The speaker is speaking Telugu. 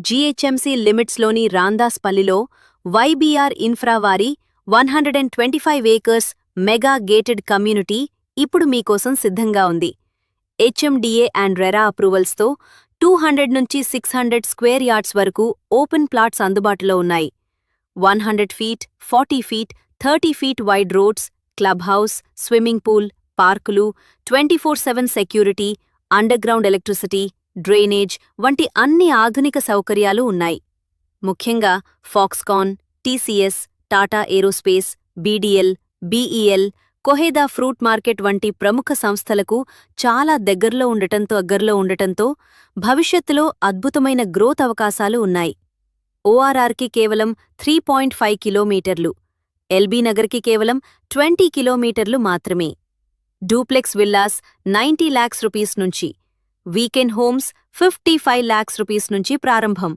జీహెచ్ఎంసీ లిమిట్స్లోని రాందాస్పల్లిలో వైబీఆర్ ఇన్ఫ్రా వారి 125 ఏకర్స్ మెగా గేటెడ్ కమ్యూనిటీ ఇప్పుడు మీకోసం సిద్ధంగా ఉంది. హెచ్ఎండిఏ అండ్ రెరా అప్రూవల్స్తో 200 నుంచి 600 స్క్వేర్ యార్డ్స్ వరకు ఓపెన్ ప్లాట్స్ అందుబాటులో ఉన్నాయి. 100 feet, 40 feet, 30 feet wide roads, club house, swimming pool, పార్కులు, 24/7 సెక్యూరిటీ, అండర్గ్రౌండ్ ఎలక్ట్రిసిటీ, డ్రైనేజ్ వంటి అన్ని ఆధునిక సౌకర్యాలు ఉన్నాయి. ముఖ్యంగా Foxconn, TCS, Tata aerospace, BDL, BEL, Koheda fruit market వంటి ప్రముఖ సంస్థలకు చాలా దగ్గరలో ఉండటంతో భవిష్యత్తులో అద్భుతమైన గ్రోత్ అవకాశాలు ఉన్నాయి. ఓఆర్ఆర్కి కేవలం 3.5 కిలోమీటర్లు, ఎల్బీ నగర్కి కేవలం 20 కిలోమీటర్లు మాత్రమే. డూప్లెక్స్ విల్లాస్ 90 lakhs రూపీస్ నుంచి, వీకెండ్ హోమ్స్ 55 lakhs రూపీస్ నుంచి ప్రారంభం.